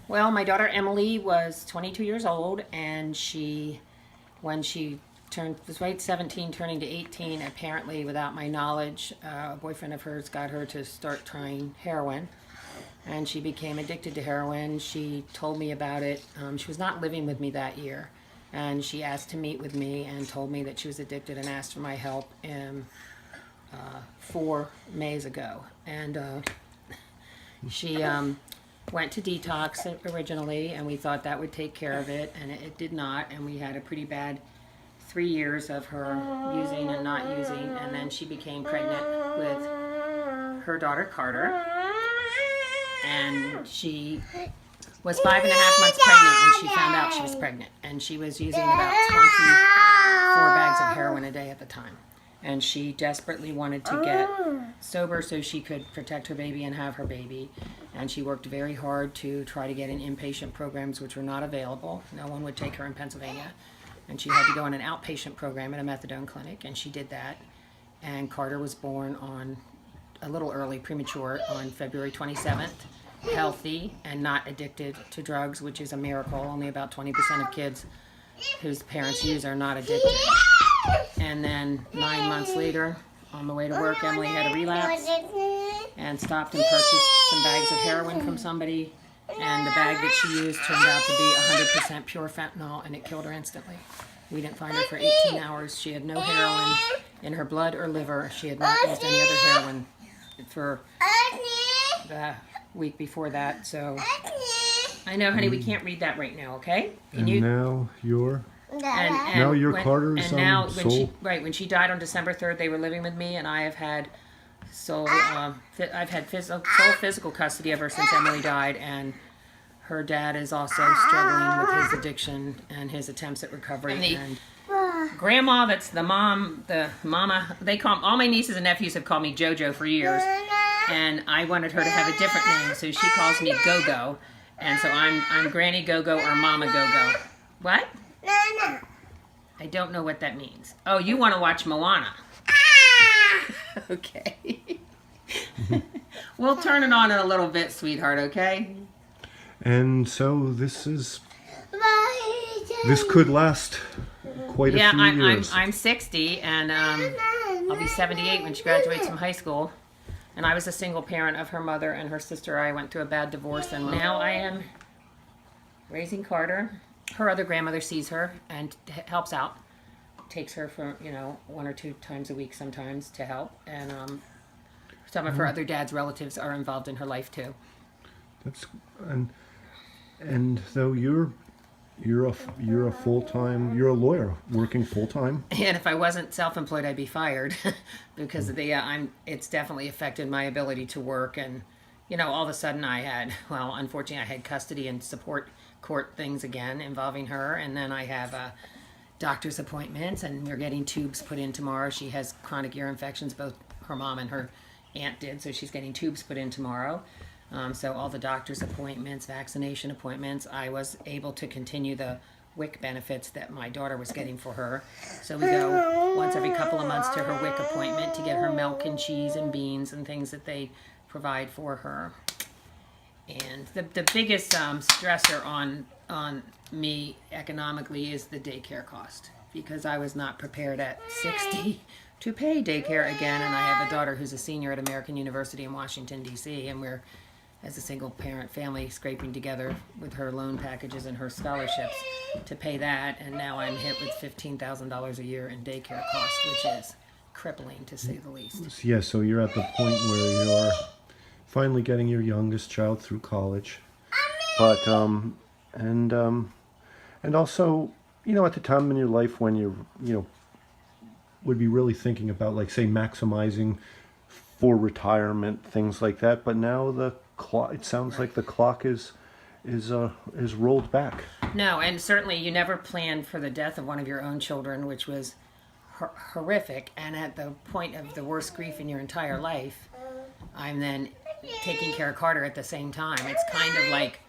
Well, my daughter Emily was 22 years old, and when she was right 17, turning to 18, apparently without my knowledge, a boyfriend of hers got her to start trying heroin, and she became addicted to heroin. She told me about it. She was not living with me that year, and she asked to meet with me and told me that she was addicted and asked for my help 4 Mays ago. And she went to detox originally, and we thought that would take care of it, and it did not, and we had a pretty bad 3 years of her using and not using, and then she became pregnant with her daughter Carter, and she was 5.5 months pregnant when she found out she was pregnant, and she was using about 24 bags of heroin a day at the time. And she desperately wanted to get sober so she could protect her baby and have her baby. And she worked very hard to try to get in inpatient programs, which were not available. No one would take her in Pennsylvania. And she had to go in an outpatient program at a methadone clinic, and she did that. And Carter was born on a little early, premature, on February 27th, healthy and not addicted to drugs, which is a miracle. Only about 20% of kids whose parents use are not addicted. And then 9 months later, on the way to work, Emily had a relapse and stopped and purchased some bags of heroin from somebody. And the bag that she used turned out to be 100% pure fentanyl, and it killed her instantly. We didn't find her for 18 hours. She had no heroin in her blood or liver. She had not used any other heroin for the week before that. So I know, honey, we can't read that right now, okay? Can you? Now you're... now you're Carter's soul. When she died on December 3rd, they were living with me, and I have had sole physical custody of her since Emily died, and her dad is also struggling with his addiction and his attempts at recovery. And grandma, that's the mama, they call all my nieces and nephews have called me JoJo for years, and I wanted her to have a different name, so she calls me Go-Go, and so I'm Granny Go-Go or Mama Go-Go. What? I don't know what that means. Oh, you want to watch Moana? Okay. We'll turn it on in a little bit, sweetheart, okay? And so this could last quite a few years. I'm 60, and I'll be 78 when she graduates from high school. And I was a single parent of her mother and her sister. I went through a bad divorce, and now I am raising Carter. Her other grandmother sees her and helps out. Takes her for 1 or 2 times a week sometimes to help, and some of her other dad's relatives are involved in her life too. That's and though you're a lawyer working full time. And if I wasn't self-employed, I'd be fired because it's definitely affected my ability to work. And all of a sudden unfortunately I had custody and support court things again involving her, and then I have doctor's appointments, and we're getting tubes put in tomorrow. She has chronic ear infections, both her mom and her aunt did, so she's getting tubes put in tomorrow. So all the doctor's appointments, vaccination appointments, I was able to continue the WIC benefits that my daughter was getting for her. So we go once every couple of months to her WIC appointment to get her milk and cheese and beans and things that they provide for her. And the biggest stressor on me economically is the daycare cost, because I was not prepared at 60 to pay daycare again, and I have a daughter who's a senior at American University in Washington, D.C., and we're, as a single parent family, scraping together with her loan packages and her scholarships to pay that, and now I'm hit with $15,000 a year in daycare costs, which is crippling to say the least. Yeah, so you're at the point where you're finally getting your youngest child through college, but and also, at the time in your life when you would be really thinking about, like, say, maximizing for retirement, things like that. But now it sounds like the clock is rolled back. No, and certainly you never planned for the death of one of your own children, which was horrific, and at the point of the worst grief in your entire life, I'm then taking care of Carter at the same time. It's kind of like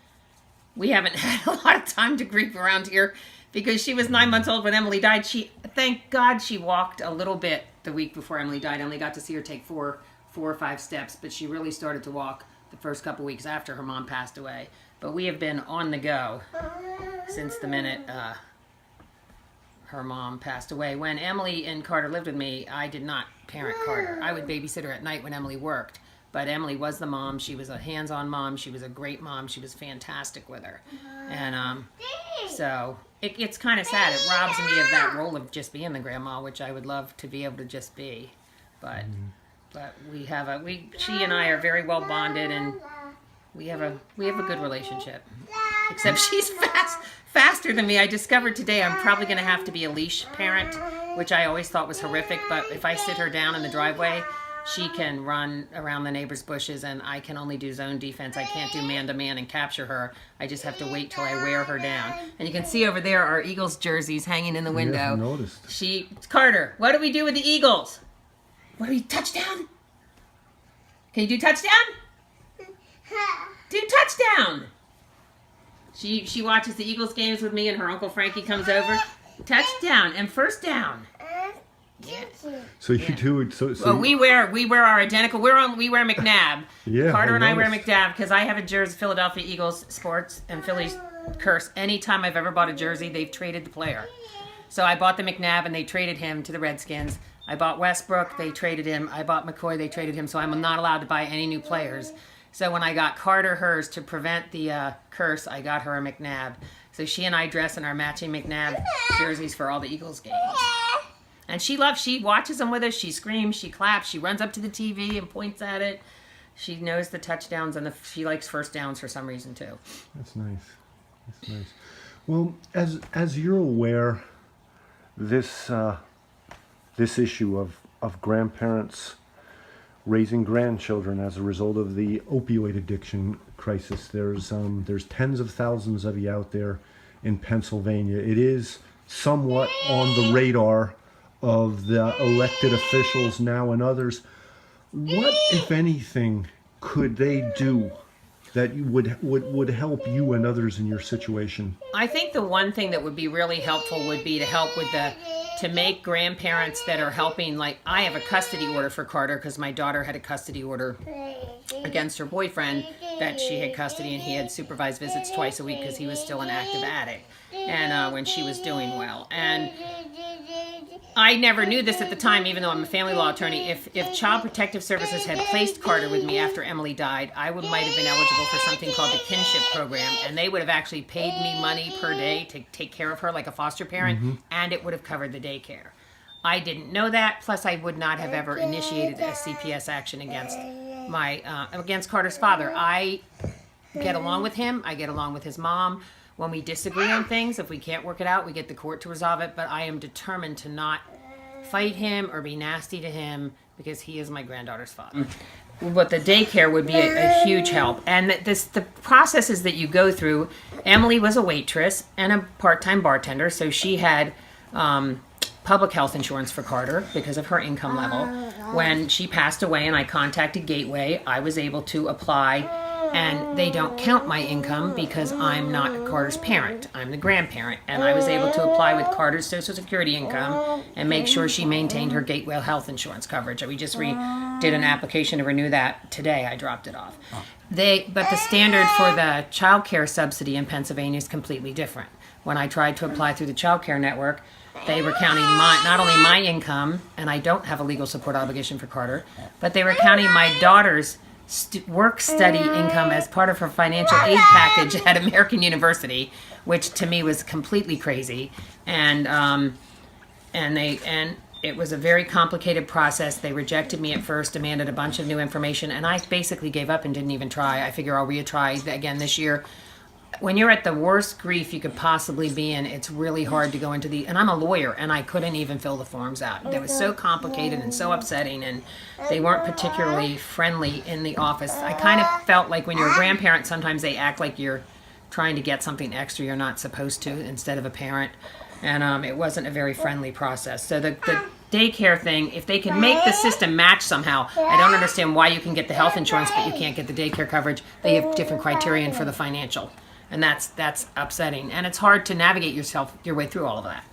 we haven't had a lot of time to grieve around here because she was 9 months old when Emily died. Thank God she walked a little bit the week before Emily died. I only got to see her take four or five steps, but she really started to walk the first couple weeks after her mom passed away. But we have been on the go since the minute her mom passed away. When Emily and Carter lived with me, I did not parent Carter. I would babysit her at night when Emily worked. But Emily was the mom. She was a hands-on mom. She was a great mom. She was fantastic with her. And so it's kind of sad. It robs me of that role of just being the grandma, which I would love to be able to just be. But she and I are very well bonded, and we have a good relationship. Except she's faster than me. I discovered today I'm probably going to have to be a leash parent, which I always thought was horrific. But if I sit her down in the driveway, she can run around the neighbor's bushes, and I can only do zone defense. I can't do man-to-man and capture her. I just have to wait till I wear her down. And you can see over there our Eagles jerseys hanging in the window. Yeah, I noticed. Carter, what do we do with the Eagles? What do we, touchdown? Can you do touchdown? Do touchdown. She watches the Eagles games with me, and her Uncle Frankie comes over. Touchdown and first down. Yeah. So you do. So well, we wear our identical. We wear McNabb. Yeah. Carter and I wear McNabb because I have a jersey, Philadelphia Eagles sports, and Phillies curse. Anytime I've ever bought a jersey, they've traded the player. So I bought the McNabb, and they traded him to the Redskins. I bought Westbrook, they traded him. I bought McCoy, they traded him. So I'm not allowed to buy any new players. So when I got Carter hers to prevent the curse, I got her a McNabb. So she and I dress in our matching McNabb jerseys for all the Eagles games. And she watches them with us. She screams, she claps, she runs up to the TV and points at it. She knows the touchdowns, and she likes first downs for some reason too. That's nice. That's nice. Well, as you're aware, this issue of grandparents raising grandchildren as a result of the opioid addiction crisis, there's tens of thousands of you out there in Pennsylvania. It is somewhat on the radar of the elected officials now and others. What, if anything, could they do that would help you and others in your situation? I think the one thing that would be really helpful would be to help with to make grandparents that are helping, like I have a custody order for Carter because my daughter had a custody order against her boyfriend that she had custody, and he had supervised visits twice a week because he was still an active addict, and when she was doing well. And I never knew this at the time, even though I'm a family law attorney. If Child Protective Services had placed Carter with me after Emily died, I might have been eligible for something called the kinship program, and they would have actually paid me money per day to take care of her like a foster parent, and it would have covered the daycare. I didn't know that, plus I would not have ever initiated a CPS action against Carter's father. I get along with him, I get along with his mom. When we disagree on things, if we can't work it out, we get the court to resolve it. But I am determined to not fight him or be nasty to him because he is my granddaughter's father. But the daycare would be a huge help. And the processes that you go through, Emily was a waitress and a part-time bartender, so she had public health insurance for Carter because of her income level. When she passed away and I contacted Gateway, I was able to apply. And they don't count my income because I'm not Carter's parent. I'm the grandparent. And I was able to apply with Carter's Social Security income and make sure she maintained her Gateway health insurance coverage. We just did an application to renew that today. I dropped it off. But the standard for the child care subsidy in Pennsylvania is completely different. When I tried to apply through the child care network, they were counting not only my income, and I don't have a legal support obligation for Carter, but they were counting my daughter's work-study income as part of her financial aid package at American University, which to me was completely crazy. And it was a very complicated process. They rejected me at first, demanded a bunch of new information, and I basically gave up and didn't even try. I figure I'll retry again this year. When you're at the worst grief you could possibly be in, it's really hard to go into and I'm a lawyer, and I couldn't even fill the forms out. It was so complicated and so upsetting, and they weren't particularly friendly in the office. I kind of felt like when you're a grandparent, sometimes they act like you're trying to get something extra you're not supposed to instead of a parent, and it wasn't a very friendly process. So the daycare thing, if they can make the system match somehow, I don't understand why you can get the health insurance but you can't get the daycare coverage. They have different criterion for the financial. And that's upsetting. And it's hard to navigate your way through all of that.